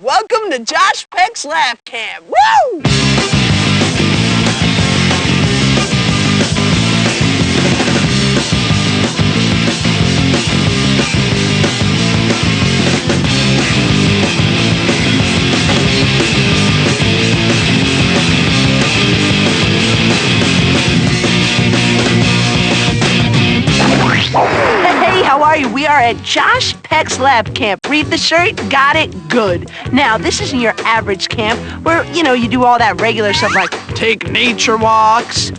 Welcome to Josh Peck's Laugh Camp. Woo! Hey, how are you? We are at Josh Peck's Lab Camp. Read the shirt, got it, good. Now, this isn't your average camp where, you do all that regular stuff like take nature walks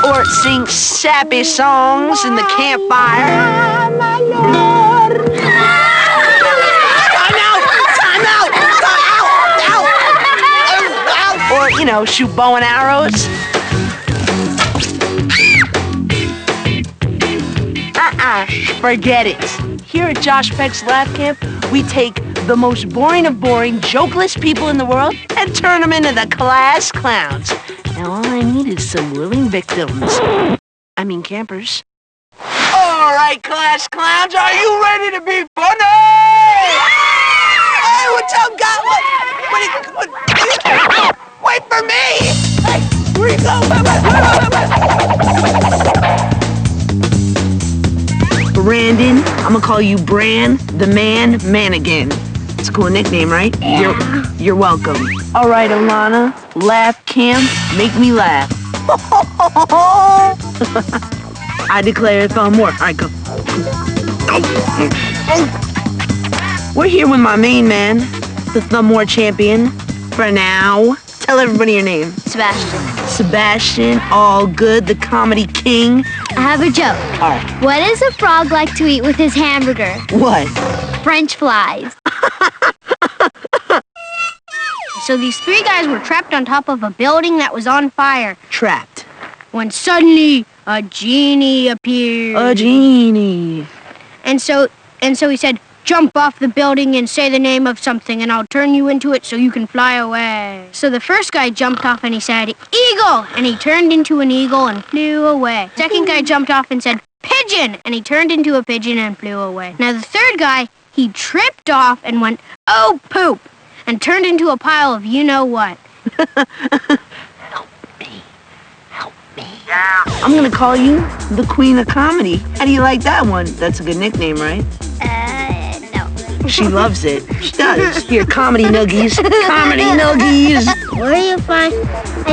or sing sappy songs in the campfire. My Lord. Time out! Or, shoot bow and arrows. Forget it. Here at Josh Peck's Laugh Camp, we take the most boring of boring, jokeless people in the world and turn them into the class clowns. Now all I need is some willing victims. Campers. All right, class clowns, are you ready to be funny? Hey, what's up, guys? What? Wait for me! Hey, where you go? Brandon, I'm gonna call you Bran, the man, Manigan. It's a cool nickname, right? Yeah. You're welcome. All right, Alana, laugh camp, make me laugh. I declare thumb war. All right, go. We're here with my main man, the thumb war champion. For now, tell everybody your name. Sebastian, all good, the comedy king. I have a joke. All right. What does a frog like to eat with his hamburger? What? French flies. So these three guys were trapped on top of a building that was on fire. Trapped. When suddenly a genie appeared. A genie. And so he said, jump off the building and say the name of something and I'll turn you into it so you can fly away. So the first guy jumped off and he said, eagle! And he turned into an eagle and flew away. Second guy jumped off and said, pigeon! And he turned into a pigeon and flew away. Now the third guy, he tripped off and went, oh, poop! And turned into a pile of you-know-what. Help me. Yeah. I'm gonna call you the queen of comedy. How do you like that one? That's a good nickname, right? No. She loves it. She does. Here, comedy nuggies. Comedy nuggies. Where do you find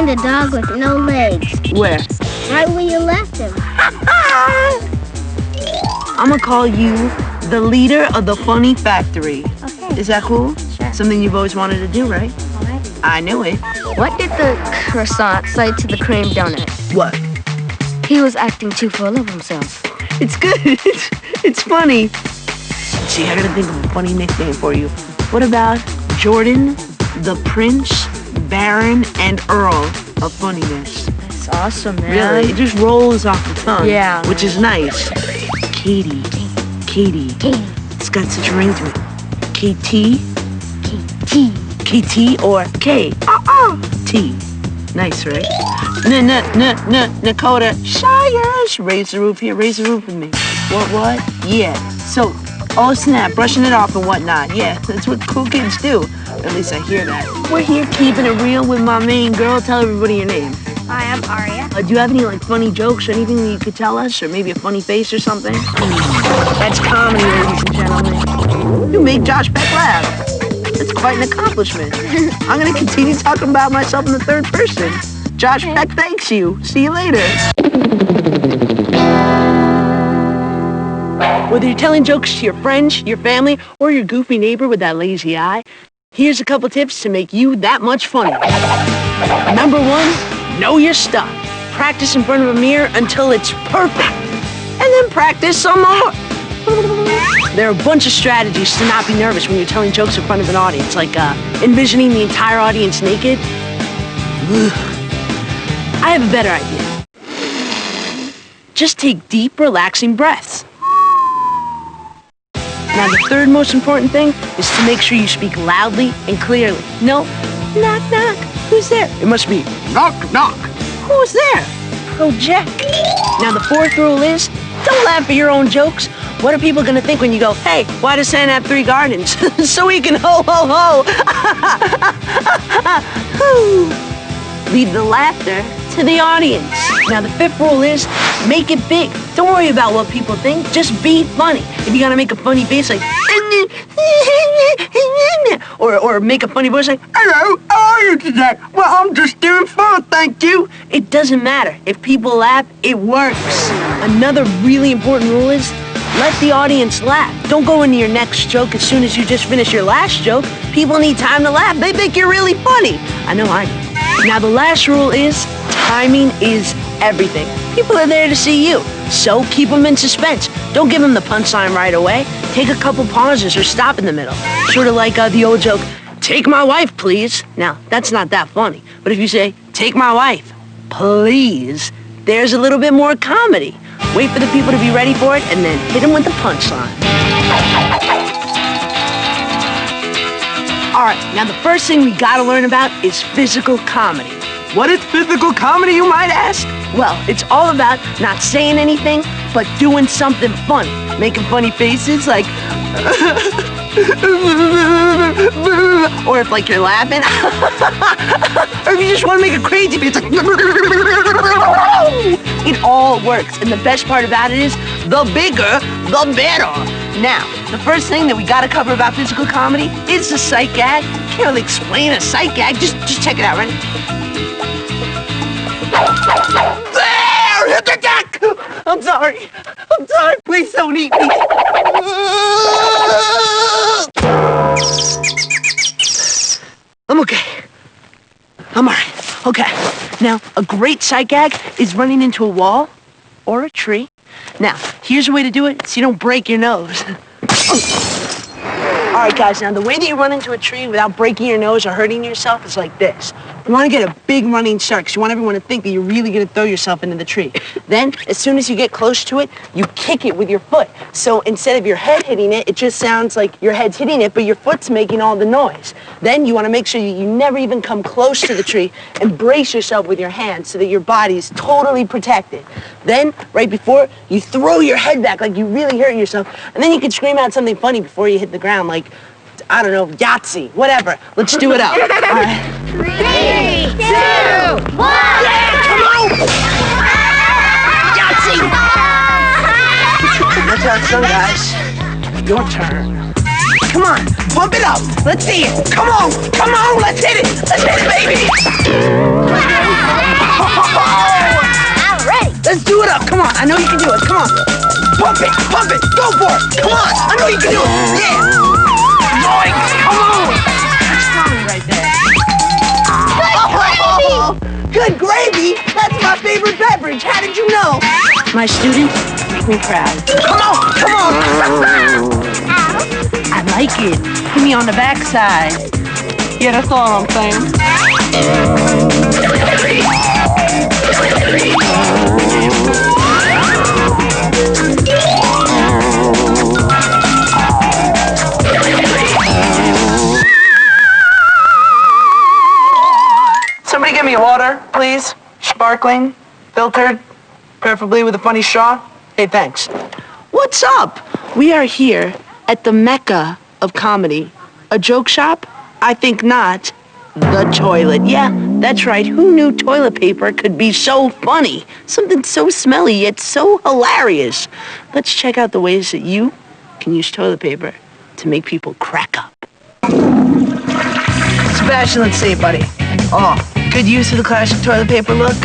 a dog with no legs? Where? Right where you left him. I'm gonna call you the leader of the funny factory. Okay. Is that cool? Sure. Something you've always wanted to do, right? Alright. I knew it. What did the croissant say to the cream donut? What? He was acting too full of himself. It's good. It's funny. See, I gotta think of a funny nickname for you. What about Jordan, the Prince, Baron, and Earl of funniness? That's awesome, man. Really? It just rolls off the tongue. Yeah. Which is nice. Katie. It's got such a ring to it. KT. KT or K. T. Nice, right? Nakota. Shires. Raise the roof here. Raise the roof with me. What? Yeah. So, oh snap, brushing it off and whatnot. Yeah, that's what cool kids do. At least I hear that. We're here keeping it real with my main girl. Tell everybody your name. Hi, I'm Aria. Do you have any funny jokes or anything that you could tell us? Or maybe a funny face or something? That's comedy, ladies and gentlemen. You made Josh Peck laugh. That's quite an accomplishment. I'm gonna continue talking about myself in the third person. Josh Peck thanks you. See you later. Whether you're telling jokes to your friends, your family, or your goofy neighbor with that lazy eye, here's a couple tips to make you that much funnier. Number one, know your stuff. Practice in front of a mirror until it's perfect. And then practice some more. There are a bunch of strategies to not be nervous when you're telling jokes in front of an audience, like envisioning the entire audience naked. I have a better idea. Just take deep, relaxing breaths. Now, the third most important thing is to make sure you speak loudly and clearly. No, knock, knock. Who's there? It must be knock, knock. Who's there? Project. Now, the fourth rule is don't laugh at your own jokes. What are people gonna think when you go, hey, why does Santa have 3 gardens? So he can ho, ho, ho. Leave the laughter to the audience. Now, the 5th rule is make it big. Don't worry about what people think. Just be funny. If you gotta make a funny face like, or make a funny voice like, hello, how are you today? Well, I'm just doing fine, thank you. It doesn't matter. If people laugh, it works. Another really important rule is let the audience laugh. Don't go into your next joke as soon as you just finish your last joke. People need time to laugh. They think you're really funny. I know I do. Now, the last rule is timing is everything. People are there to see you, so keep them in suspense. Don't give them the punchline right away. Take a couple pauses or stop in the middle. Sort of like the old joke, take my wife, please. Now, that's not that funny. But if you say, take my wife, please, there's a little bit more comedy. Wait for the people to be ready for it, and then hit them with the punchline. All right, now the first thing we gotta learn about is physical comedy. What is physical comedy, you might ask? Well, it's all about not saying anything, but doing something funny. Making funny faces like, or if like you're laughing, or if you just want to make a crazy face like, it all works. And the best part about it is, the bigger, the better. Now, the first thing that we gotta cover about physical comedy is the sight gag. Can't really explain a sight gag, just check it out, ready? There! Hit the deck! I'm sorry, please don't eat me. I'm okay. I'm all right. Okay. Now, a great sight gag is running into a wall or a tree. Now, here's a way to do it so you don't break your nose. All right, guys, now the way that you run into a tree without breaking your nose or hurting yourself is like this. You want to get a big running start because you want everyone to think that you're really going to throw yourself into the tree. Then, as soon as you get close to it, you kick it with your foot. So instead of your head hitting it, it just sounds like your head's hitting it, but your foot's making all the noise. Then you want to make sure you never even come close to the tree and brace yourself with your hands so that your body's totally protected. Then, right before, you throw your head back like you really hurt yourself, and then you can scream out something funny before you hit the ground, like, I don't know, Yahtzee, whatever. Let's do it up. All right. 3, 2, 1. Yeah, come on! Yahtzee! That's how it's done, guys. Your turn. Come on, pump it up. Let's see it. Come on, let's hit it. Let's hit it, baby. I'm ready. Let's do it up. Come on, I know you can do it. Come on. Pump it. Go for it. Come on, I know you can do it. Yeah. Yoinks, come on. That's comedy right there. Good gravy? That's my favorite beverage. How did you know? My student, make me proud. Come on. I like it. Hit me on the backside. Yeah, that's all I'm saying. Somebody get me water, please. Sparkling, filtered, preferably with a funny straw. Hey, thanks. What's up? We are here at the Mecca of comedy. A joke shop? I think not. The toilet. Yeah, that's right. Who knew toilet paper could be so funny? Something so smelly yet so hilarious. Let's check out the ways that you can use toilet paper to make people crack up. Sebastian, let's see it, buddy. Oh, good use of the classic toilet paper look.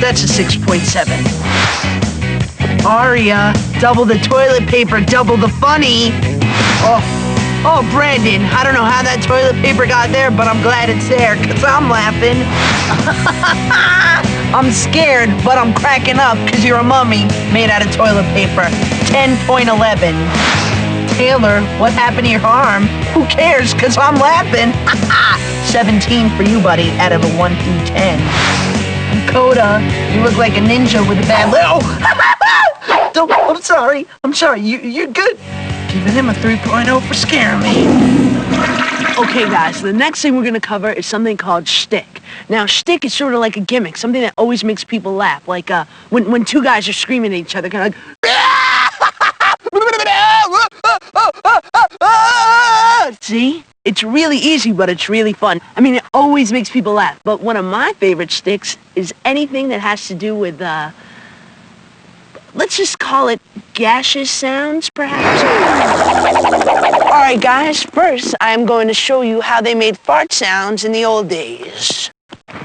That's a 6.7. Aria, double the toilet paper, double the funny. Oh, Brandon, I don't know how that toilet paper got there, but I'm glad it's there, because I'm laughing. I'm scared, but I'm cracking up, because you're a mummy made out of toilet paper. 10.11. Taylor, what happened to your arm? Who cares, because I'm laughing. 17 for you, buddy, out of a 1 through 10. Dakota, you look like a ninja with a bad lip. I'm sorry, you're good. Giving him a 3.0 for scaring me. Okay, guys, the next thing we're going to cover is something called shtick. Now, shtick is sort of like a gimmick, something that always makes people laugh. Like when two guys are screaming at each other, kind of like, See? It's really easy, but it's really fun. I mean, it always makes people laugh. But one of my favorite sticks is anything that has to do with, let's just call it gaseous sounds, perhaps? All right, guys, first I am going to show you how they made fart sounds in the old days. All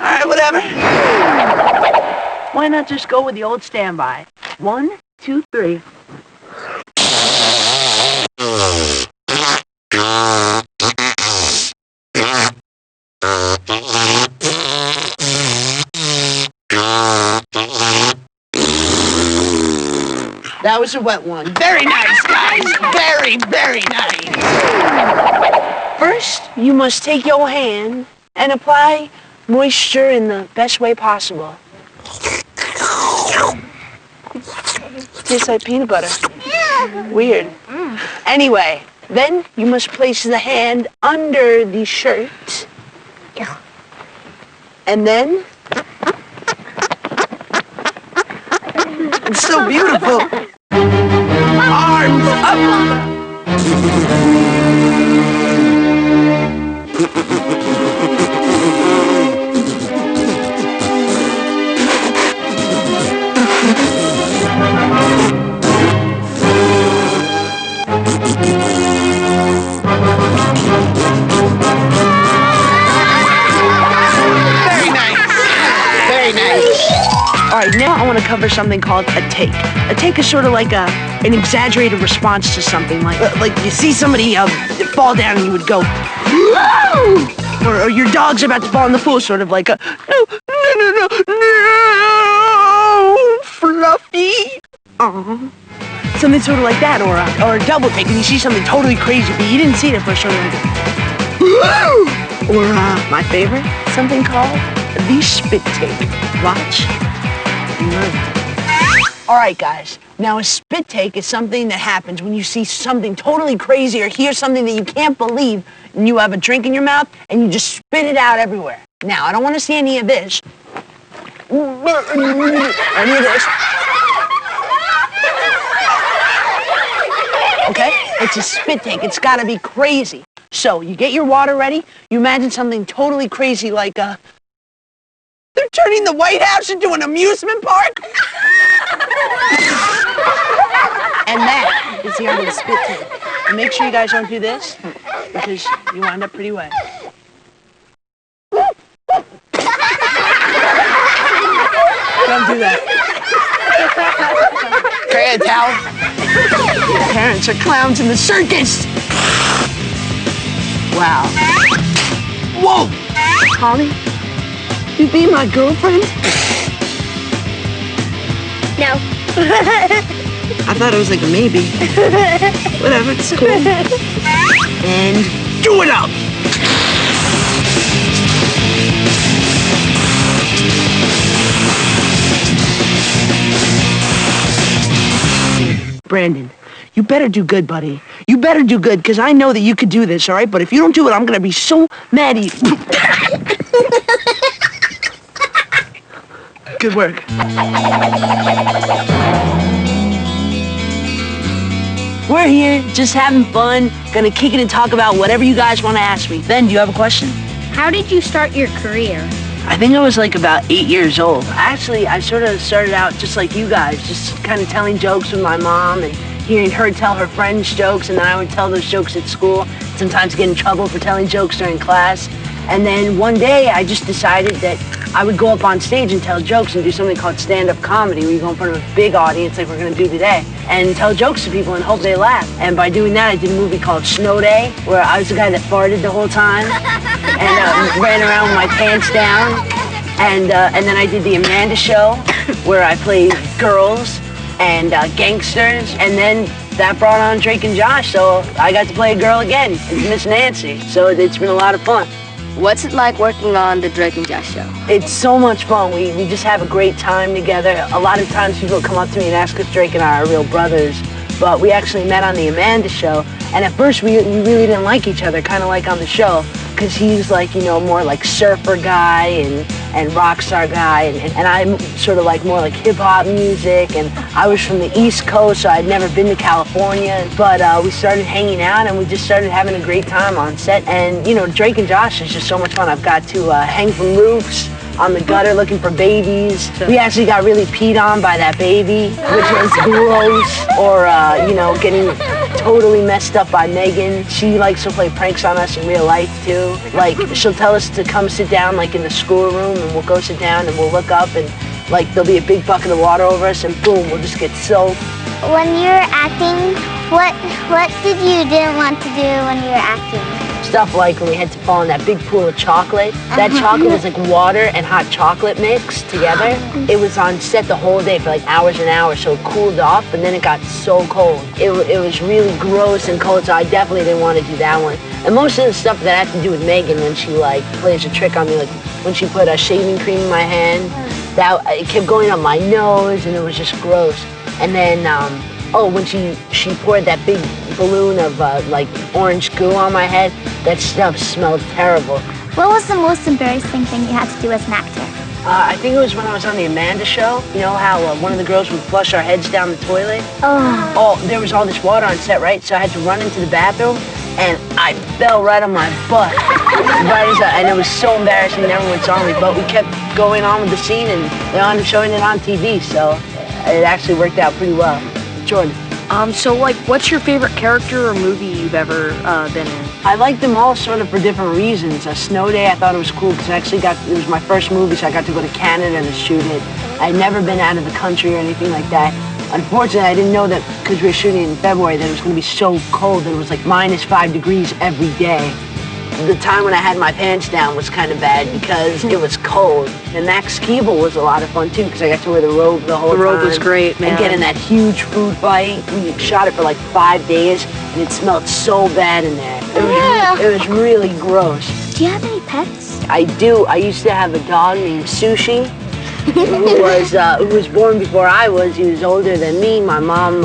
right, whatever. Why not just go with the old standby? 1, 2, 3. That was a wet one. Very nice, guys. Very, very nice. First, you must take your hand and apply moisture in the best way possible. Tastes like peanut butter. Weird. Anyway, then you must place the hand under the shirt. And then... It's so beautiful. Arms up. Very nice. Very nice. All right, now I want to cover something called a take. A take is sort of like an exaggerated response to something. Like you see somebody fall down and you would go, "Whoa!" Or your dog's about to fall in the pool, sort of like a, no, Fluffy. Aww. Something sort of like that, or a double take, and you see something totally crazy, but you didn't see it at first, sort of like that. Or my favorite, something called the spit take. Watch. All right, guys. Now, a spit take is something that happens when you see something totally crazy or hear something that you can't believe, and you have a drink in your mouth, and you just spit it out everywhere. Now, I don't want to see any of this. Any of this. Okay? It's a spit take. It's got to be crazy. So, you get your water ready. You imagine something totally crazy like they're turning the White House into an amusement park? And that is the art of the spit take. And make sure you guys don't do this, because you wind up pretty wet. Don't do that. Can I get a towel? Your parents are clowns in the circus. Wow. Whoa! Holly? You be my girlfriend? No. I thought it was like a maybe. Whatever, it's cool. And do it up! Brandon, you better do good, buddy. You better do good, because I know that you could do this, all right? But if you don't do it, I'm going to be so mad at you. Good work. We're here, just having fun, gonna kick it and talk about whatever you guys want to ask me. Ben, do you have a question? How did you start your career? I think I was like about 8 years old. Actually, I sort of started out just like you guys, just kind of telling jokes with my mom and hearing her tell her friends jokes, and then I would tell those jokes at school, sometimes get in trouble for telling jokes during class. And then one day I just decided that I would go up on stage and tell jokes and do something called stand-up comedy, where you go in front of a big audience like we're going to do today and tell jokes to people and hope they laugh. And by doing that, I did a movie called Snow Day, where I was the guy that farted the whole time and ran around with my pants down. And then I did the Amanda Show, where I played girls and gangsters. And then that brought on Drake and Josh, so I got to play a girl again. It's Miss Nancy. So it's been a lot of fun. What's it like working on the Drake and Josh show? It's so much fun. We just have a great time together. A lot of times people come up to me and ask if Drake and I are real brothers, but we actually met on the Amanda Show, and at first we really didn't like each other, kind of like on the show, because he's like, you know, more like surfer guy, and rock star guy, and I'm sort of like more like hip hop music, and I was from the East Coast, so I'd never been to California, but we started hanging out and we just started having a great time on set. And you know, Drake and Josh is just so much fun. I've got to hang from roofs on the gutter looking for babies. We actually got really peed on by that baby, which was gross. Or, you know, getting totally messed up by Megan. She likes to play pranks on us in real life, too. Like, she'll tell us to come sit down, like, in the schoolroom, and we'll go sit down, and we'll look up, and, like, there'll be a big bucket of water over us, and boom, we'll just get soaked. When you were acting, what didn't want to do when you were acting? Stuff like when we had to fall in that big pool of chocolate. That chocolate was like water and hot chocolate mixed together. It was on set the whole day for like hours and hours, so it cooled off, and then it got so cold. It was really gross and cold, so I definitely didn't want to do that one. And most of the stuff that had to do with Megan, when she like plays a trick on me, like when she put a shaving cream in my hand, that it kept going up my nose, and it was just gross. And then, when she poured that big balloon of like orange goo on my head, that stuff smelled terrible. What was the most embarrassing thing you had to do as an actor? I think it was when I was on the Amanda show. You know how one of the girls would flush our heads down the toilet? Oh, there was all this water on set, right? So I had to run into the bathroom, and I fell right on my butt. And it was so embarrassing, and everyone saw me, but we kept going on with the scene, and they ended up showing it on TV, so it actually worked out pretty well. Jordan. So like, what's your favorite character or movie you've ever been in? I like them all sort of for different reasons. Snow Day, I thought it was cool because it was my first movie, so I got to go to Canada to shoot it. I'd never been out of the country or anything like that. Unfortunately, I didn't know that because we were shooting in February that it was going to be so cold that it was like -5 degrees every day. The time when I had my pants down was kind of bad because it was cold. And Max Keeble was a lot of fun too because I got to wear the robe the whole time. The robe was great, man. And get in that huge food fight. We shot it for like 5 days and it smelled so bad in there. It was really gross. Do you have any pets? I do. I used to have a dog named Sushi who was born before I was. He was older than me. My mom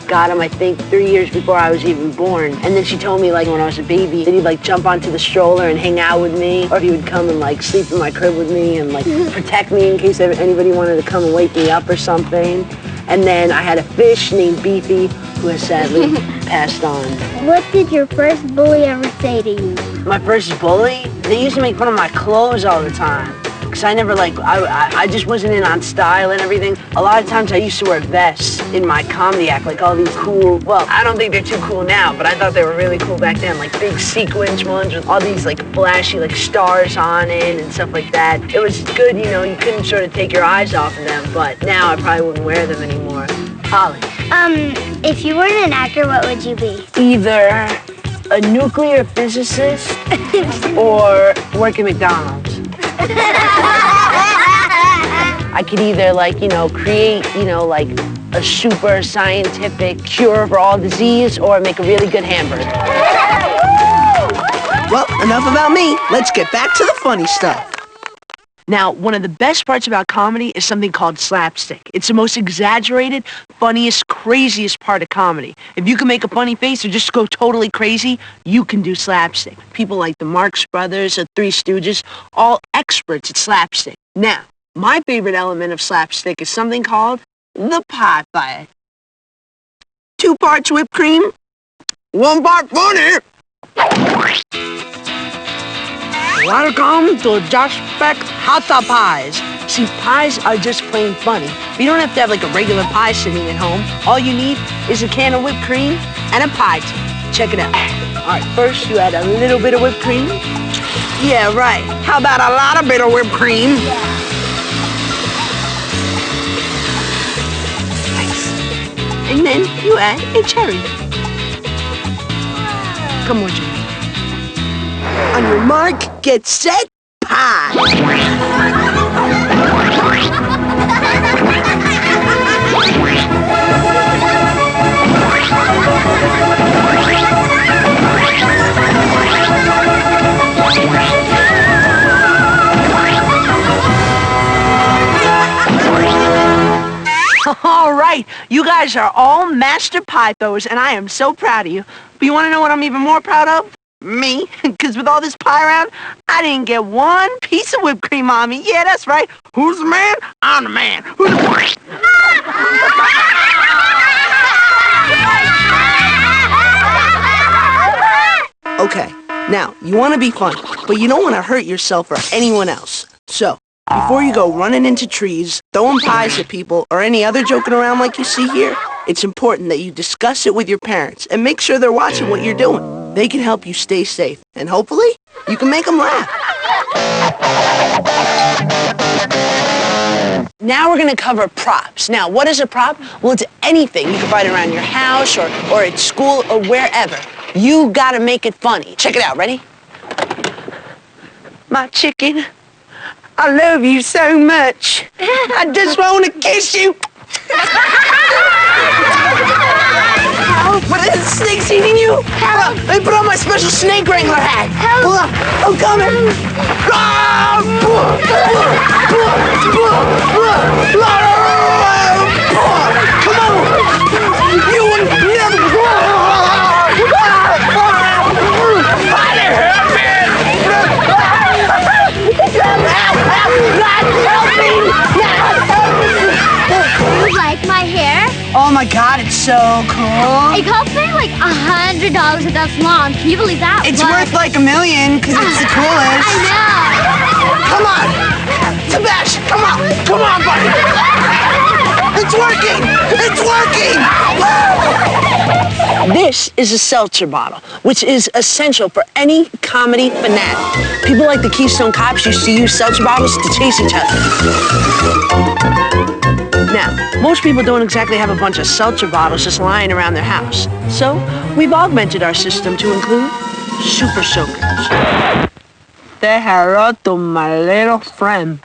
got him, I think, 3 years before I was even born. And then she told me, like, when I was a baby, that he'd, like, jump onto the stroller and hang out with me, or he would come and, like, sleep in my crib with me and, like, protect me in case anybody wanted to come and wake me up or something. And then I had a fish named Beefy, who has sadly passed on. What did your first bully ever say to you? My first bully? They used to make fun of my clothes all the time. Because I never, like, I just wasn't in on style and everything. A lot of times I used to wear vests in my comedy act, like all these cool, well, I don't think they're too cool now, but I thought they were really cool back then, like big sequins ones with all these, like, flashy, like, stars on it and stuff like that. It was good, you know, you couldn't sort of take your eyes off of them, but now I probably wouldn't wear them anymore. Holly. If you weren't an actor, what would you be? Either a nuclear physicist or work at McDonald's. I could either, like, you know, create, you know, like a super scientific cure for all disease or make a really good hamburger. Well, enough about me. Let's get back to the funny stuff. Now, one of the best parts about comedy is something called slapstick. It's the most exaggerated, funniest, craziest part of comedy. If you can make a funny face or just go totally crazy, you can do slapstick. People like the Marx Brothers, the Three Stooges, all experts at slapstick. Now, my favorite element of slapstick is something called the pie fight. 2 parts whipped cream, 1 part funny. Welcome to Josh Peck Hot Pies. See, pies are just plain funny. But you don't have to have like a regular pie sitting at home. All you need is a can of whipped cream and a pie tin. Check it out. All right, first you add a little bit of whipped cream. Yeah, right. How about a lot of bit of whipped cream? Yeah. Nice. And then you add a cherry. Come on, Jimmy. On your mark, get set, pie! All right, you guys are all master pie throwers, and I am so proud of you. But you want to know what I'm even more proud of? Me? Because with all this pie around, I didn't get one piece of whipped cream on me. Yeah, that's right. Who's the man? I'm the man. Who's the... Okay, now, you want to be funny, but you don't want to hurt yourself or anyone else. So, before you go running into trees, throwing pies at people, or any other joking around like you see here, it's important that you discuss it with your parents and make sure they're watching what you're doing. They can help you stay safe, and hopefully, you can make them laugh. Now we're going to cover props. Now, what is a prop? Well, it's anything you can find around your house or at school or wherever. You got to make it funny. Check it out. Ready? My chicken, I love you so much. I just want to kiss you. What is it? Snake's eating you? Help! Let me put on my special snake wrangler hat. Help! Hold on. I'm coming. Come on. You will never... You like my hair? Oh my God, it's so cool. It cost me like $100 if that's long. Can you believe that? It's worth like $1 million because it's the coolest. I know. Come on, Sebastian, come on, buddy. It's working. It's working. This is a seltzer bottle, which is essential for any comedy fanatic. People like the Keystone Cops used to use seltzer bottles to chase each other. Now, most people don't exactly have a bunch of seltzer bottles just lying around their house. So, we've augmented our system to include super soakers. Say hello to my little friend.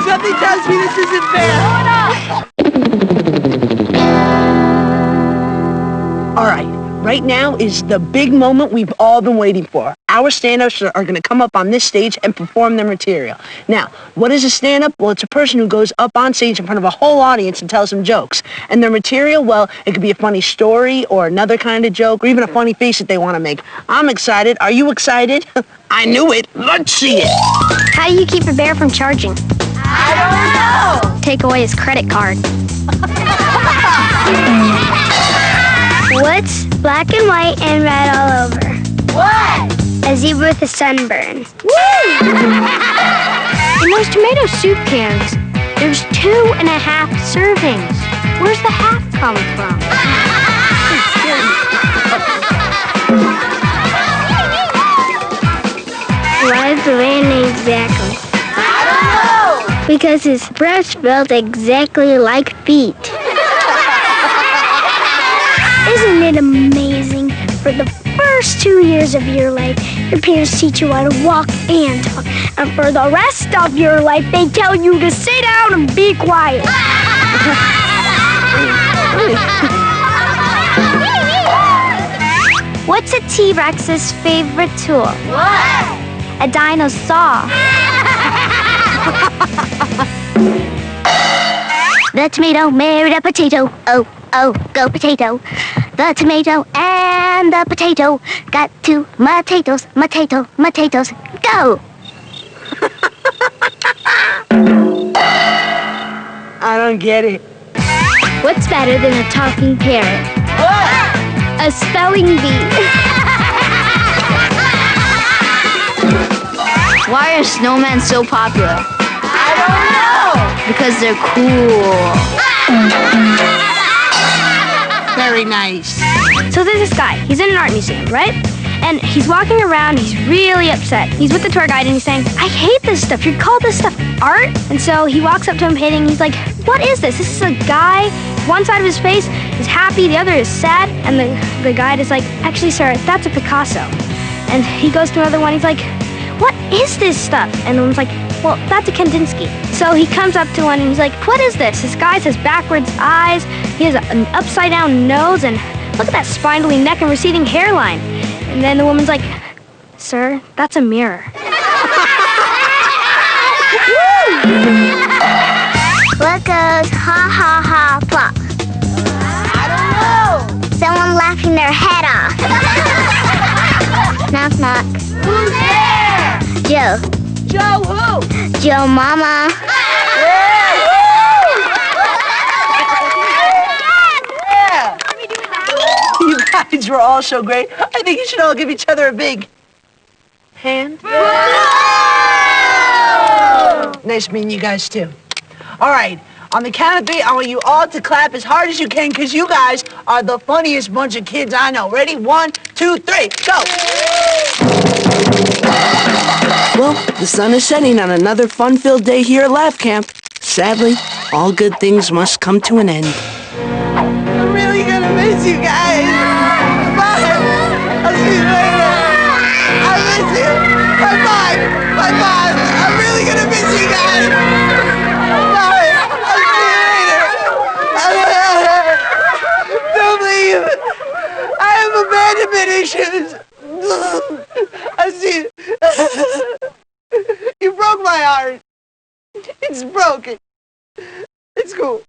Something tells me this isn't fair. All right, right now is the big moment we've all been waiting for. Our stand-ups are going to come up on this stage and perform their material. Now, what is a stand-up? Well, it's a person who goes up on stage in front of a whole audience and tells them jokes. And their material, well, it could be a funny story or another kind of joke or even a funny face that they want to make. I'm excited. Are you excited? I knew it. Let's see it. How do you keep a bear from charging? I don't know. Take away his credit card. What's black and white and red all over? What? A zebra with a sunburn. In those tomato soup cans, there's 2.5 servings. Where's the half come from? Why is the man named exactly? I don't know. Because his breath smelled exactly like feet. Isn't it amazing? For the first 2 years of your life, your parents teach you how to walk and talk. And for the rest of your life, they tell you to sit down and be quiet. What's a T-Rex's favorite tool? What? A dinosaur. The tomato married a potato. Oh, oh, go potato. The tomato and the potato got 2 potatoes, potatoes, go! I don't get it. What's better than a talking parrot? What? A spelling bee. Why are snowmen so popular? I don't know. Because they're cool. Very nice. So there's this guy. He's in an art museum, right? And he's walking around. He's really upset. He's with the tour guide and he's saying, I hate this stuff. You call this stuff art? And so he walks up to him, hitting. He's like, what is this? This is a guy one side of his face is happy, the other is sad, and the guide is like, actually, sir, that's a Picasso. And he goes to another one, he's like, what is this stuff? And the one's like, well, that's a Kandinsky. So he comes up to one and he's like, what is this? This guy has backwards eyes, he has an upside down nose, and look at that spindly neck and receding hairline. And then the woman's like, sir, that's a mirror. What goes ha ha ha plop? I don't know. Someone laughing their head off. Knock knock. Who's there? Joe. Joe who? Joe Mama. Yeah. You guys were all so great. I think you should all give each other a big hand. Nice meeting you guys, too. All right, on the count of 3, I want you all to clap as hard as you can, because you guys are the funniest bunch of kids I know. Ready? 1, 2, 3, go! Well, the sun is setting on another fun-filled day here at Laugh Camp. Sadly, all good things must come to an end. I'm really gonna miss you guys. Bye. I'll see you later. I miss you. Bye-bye. Bye-bye. I'm really gonna miss you guys. Bye. I'll see you later. Don't leave. I have abandonment issues. I'll see you. You broke my heart. It's broken. It's cool.